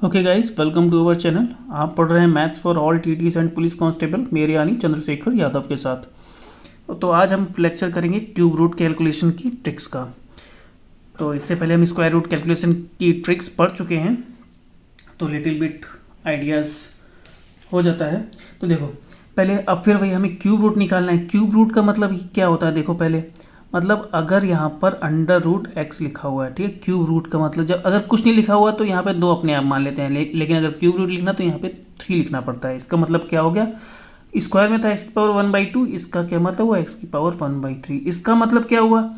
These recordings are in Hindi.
Okay guys, welcome to our channel. आप पढ़ रहे हैं मैथ्स फॉर ऑल टीटीस एंड पुलिस कांस्टेबल, मेरे यानी चंद्रशेखर यादव के साथ। तो आज हम लेक्चर करेंगे क्यूब रूट कैलकुलेशन की ट्रिक्स का। तो इससे पहले हम स्क्वायर रूट कैलकुलेशन की ट्रिक्स पढ़ चुके हैं, तो लिटिल बिट आइडियाज़ हो जाता है। तो देखो पहले, अब फिर वही हमें क्यूब रूट निकालना है। क्यूब रूट का मतलब क्या होता है, देखो पहले मतलब अगर यहाँ पर अंडर रूट एक्स लिखा हुआ है, ठीक है। क्यूब रूट का मतलब जब अगर कुछ नहीं लिखा हुआ तो यहाँ पे दो अपने आप मान लेते हैं, लेकिन अगर क्यूब रूट लिखना तो यहाँ पे 3 लिखना पड़ता है। इसका मतलब क्या हो गया, स्क्वायर में था एक्स की पावर 1/2, इसका क्या मतलब हुआ एक्स की पावर 1/3। इसका मतलब क्या हुआ,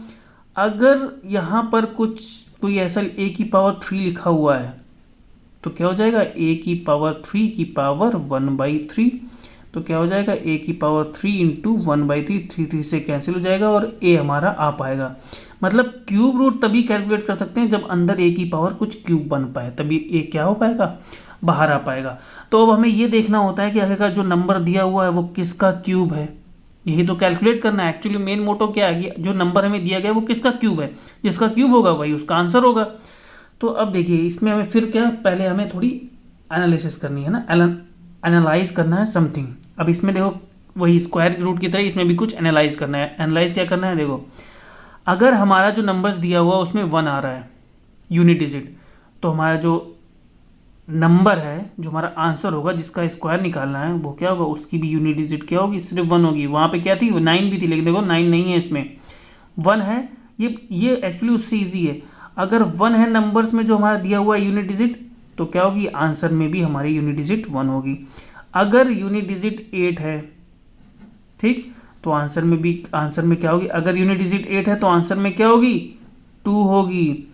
अगर यहाँ पर कुछ कोई ऐसा ए की पावर 3 लिखा हुआ है तो क्या हो जाएगा, ए की पावर 3 की पावर 1/3। तो क्या हो जाएगा, ए की पावर 3 इंटू 1/3, 3 से कैंसिल हो जाएगा और ए हमारा आ पाएगा। मतलब क्यूब रूट तभी कैलकुलेट कर सकते हैं जब अंदर ए की पावर कुछ क्यूब बन पाए, तभी ए क्या हो पाएगा, बाहर आ पाएगा। तो अब हमें ये देखना होता है कि आखिरकार जो नंबर दिया हुआ है वो किसका क्यूब है, यही तो कैलकुलेट करना है। एक्चुअली मेन मोटो क्या है कि जो नंबर हमें दिया गया है वो किसका क्यूब है, जिसका क्यूब होगा वही उसका आंसर होगा। तो अब देखिए इसमें हमें फिर क्या, पहले हमें थोड़ी एनालिसिस करनी है ना, एनालाइज करना है समथिंग। अब इसमें देखो वही स्क्वायर रूट की तरह इसमें भी कुछ एनालाइज करना है। एनालाइज क्या करना है, देखो अगर हमारा जो नंबर्स दिया हुआ उसमें 1 आ रहा है यूनिट डिजिट, तो हमारा जो नंबर है, जो हमारा आंसर होगा जिसका स्क्वायर निकालना है, वो क्या होगा, उसकी भी यूनिट डिजिट क्या होगी, सिर्फ 1 होगी। वहाँ पे क्या थी, 9 भी थी, लेकिन देखो 9 नहीं है, इसमें 1 है। ये एक्चुअली उससे ईजी है। अगर 1 है नंबर्स में जो हमारा दिया हुआ है यूनिट डिजिट, तो क्या होगी, आंसर में भी हमारी यूनिट डिजिट 1 होगी। अगर यूनिट डिजिट 8 है, ठीक, तो आंसर में क्या होगी, अगर यूनिट डिजिट 8 है तो आंसर में क्या होगी, 2 होगी।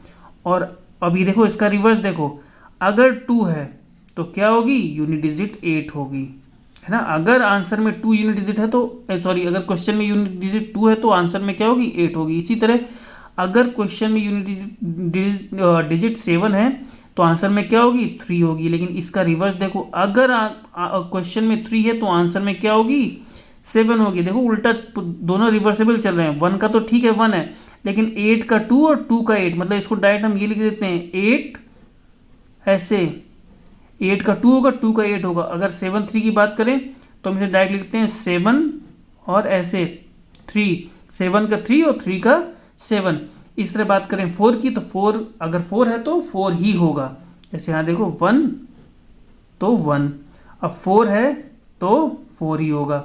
और अभी देखो इसका रिवर्स देखो, अगर 2 है तो क्या होगी, यूनिट डिजिट 8 होगी, है ना। अगर आंसर में 2 यूनिट डिजिट है तो सॉरी, अगर क्वेश्चन में यूनिट डिजिट 2 है तो आंसर में क्या होगी, 8 होगी। इसी तरह अगर क्वेश्चन में यूनिट डिजिट 7 है तो आंसर में क्या होगी, 3 होगी। लेकिन इसका रिवर्स देखो, अगर क्वेश्चन में 3 है तो आंसर में क्या होगी, 7 होगी। देखो उल्टा, दोनों रिवर्सेबल चल रहे हैं। 1 का तो ठीक है 1 है, लेकिन 8 का 2 और 2 का 8, मतलब इसको डायरेक्ट हम ये लिख देते हैं 8, ऐसे 8 का 2 होगा, 2 का 8 होगा। अगर 7 3 की बात करें तो हम इसे डायरेक्ट लिखते हैं 7 और ऐसे 3, 7 का 3 और 3 का 7। इस तरह बात करें 4 की, तो 4 अगर 4 है तो 4 ही होगा। जैसे यहाँ देखो 1 तो 1, अब 4 है तो 4 ही होगा,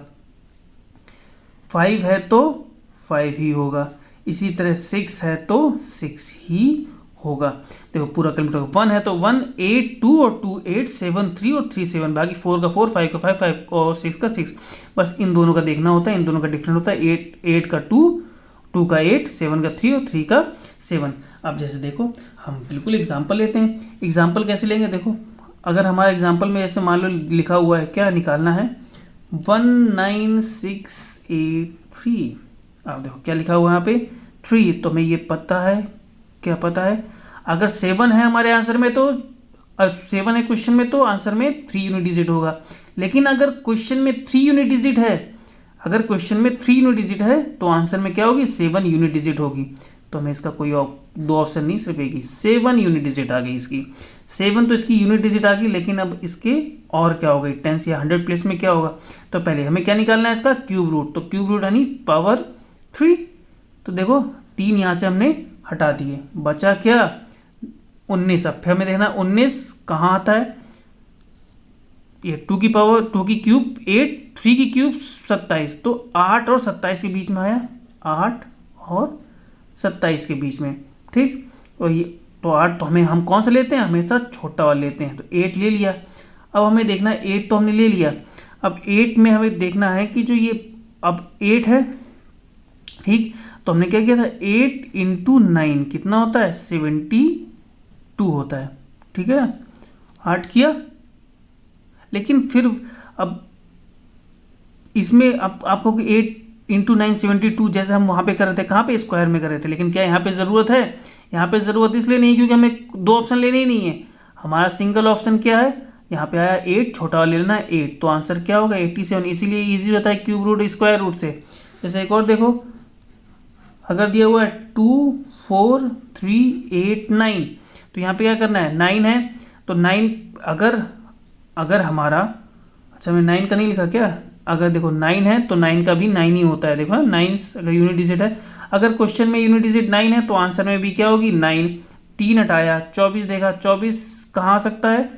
5 है तो 5 ही होगा, इसी तरह 6 है तो 6 ही होगा। देखो पूरा कैलकुलेट, 1 है तो 1, 8 2 और 2 8, 7 3 और 3 7, बाकी 4 का 4, 5 का 5 5 और 6 का 6। बस इन दोनों का देखना होता है, इन दोनों का डिफरेंट होता है। 8 का 2, 2 का 8, 7 का 3 और 3 का 7। अब जैसे देखो हम बिल्कुल एग्जाम्पल लेते हैं। एग्जाम्पल कैसे लेंगे, देखो अगर हमारा एग्जाम्पल में ऐसे मान लो लिखा हुआ है, क्या निकालना है, 19683। अब देखो क्या लिखा हुआ है यहाँ पे, 3, तो हमें ये पता है, क्या पता है, अगर 7 है हमारे आंसर में तो 7 है क्वेश्चन में, तो आंसर में 3 यूनिट डिजिट होगा। लेकिन अगर क्वेश्चन में 3 यूनिट डिजिट है, अगर क्वेश्चन में 3 यूनिट डिजिट है तो आंसर में क्या होगी, 7 यूनिट डिजिट होगी। तो हमें इसका कोई दो ऑप्शन नहीं, सिर्फ एक ही, 7 यूनिट डिजिट आ गई इसकी। 7 तो इसकी यूनिट डिजिट आ गई, लेकिन अब इसके और क्या होगा, 10 या 100 प्लेस में क्या होगा। तो पहले हमें क्या निकालना है, इसका क्यूब रूट। तो क्यूब रूट यानी पावर 3। तो देखो 3 यहाँ से हमने हटा दिए, बचा क्या, 19। अब फिर हमें देखना 19 कहाँ आता है, ये 2 की पावर 2 की क्यूब 8, 3 की क्यूब 27, तो 8 और 27 के बीच में आया, 8 और 27 के बीच में, ठीक। और ये तो 8 तो हम कौन सा लेते हैं, हमेशा छोटा वाला लेते हैं, तो 8 ले लिया। अब हमें देखना है 8 तो हमने ले लिया, अब 8 में हमें देखना है कि जो ये अब 8 है, ठीक, तो हमने क्या किया था, 8 इंटू 9 कितना होता है, 72 होता है, ठीक है, 8 किया। लेकिन फिर अब इसमें आपको 8 इंटू 9 72, जैसे हम वहाँ पे कर रहे थे, कहाँ पे, स्क्वायर में कर रहे थे। लेकिन क्या यहाँ पे ज़रूरत है, यहाँ पे ज़रूरत इसलिए नहीं क्योंकि हमें दो ऑप्शन लेने ही नहीं है। हमारा सिंगल ऑप्शन क्या है, यहाँ पे आया 8, छोटा वाला लेना है 8, तो आंसर क्या होगा, 87। इसीलिए ईजी होता है क्यूब रूट स्क्वायर रूट से। जैसे एक और देखो, अगर दिया हुआ है 2 4 3 8 9, तो यहाँ पे क्या करना है, 9 है तो 9 अगर अगर हमारा, अच्छा मैं 9 का नहीं लिखा क्या, अगर देखो 9 है तो 9 का भी 9 ही होता है, देखो 9 अगर यूनिट डिजिट है, अगर क्वेश्चन में यूनिट डिजिट 9 है तो आंसर में भी क्या होगी 9। 3 हटाया 24 देखा, 24 कहाँ आ सकता है,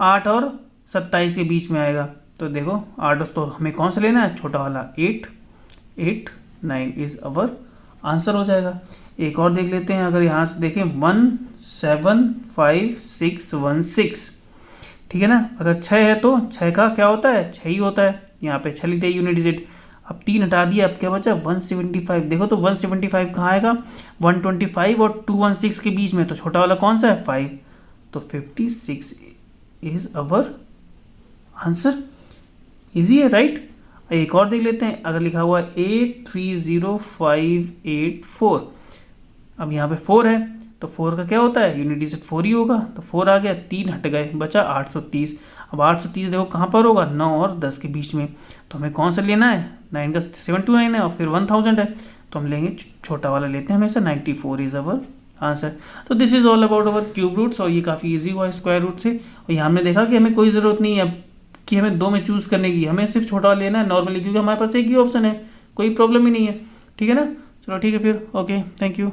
8 और 27 के बीच में आएगा। तो देखो 8 तो हमें कौन सा लेना है, छोटा वाला 8, 8 9 इज अवर आंसर हो जाएगा। एक और देख लेते हैं, अगर यहाँ से देखें 175 6 1 6, ठीक है ना। अगर 6 है तो 6 का क्या होता है, 6 ही होता है, यहाँ पे 6 लिखते हैं यूनिट डिजिट। अब 3 हटा दिया, अब क्या बचा 175, देखो तो 175 कहाँ आएगा, 125 और 216 के बीच में, तो छोटा वाला कौन सा है 5, तो 56 इज अवर आंसर। इजी है राइट। एक और देख लेते हैं, अगर लिखा हुआ है 830584, अब यहाँ पे 4 है तो 4 का क्या होता है, यूनिट डिजिट 4 ही होगा, तो 4 आ गया, 3 हट गए, बचा 830। अब 830 देखो कहाँ पर होगा, 9 और 10 के बीच में, तो हमें कौन सा लेना है, 9 का 729 है और फिर 1000 है, तो हम लेंगे छोटा वाला लेते हैं हमेशा, 94 इज अवर आंसर। तो this is all about our cube roots, और ये काफ़ी ईजी हुआ स्क्वायर रूट से। और यहाँ हमने देखा कि हमें कोई ज़रूरत नहीं है कि हमें 2 में चूज़ करने की, हमें सिर्फ छोटा वाला लेना है नॉर्मली, क्योंकि हमारे पास एक ही ऑप्शन है, कोई प्रॉब्लम ही नहीं है, ठीक है ना। चलो ठीक है फिर, ओके, थैंक यू।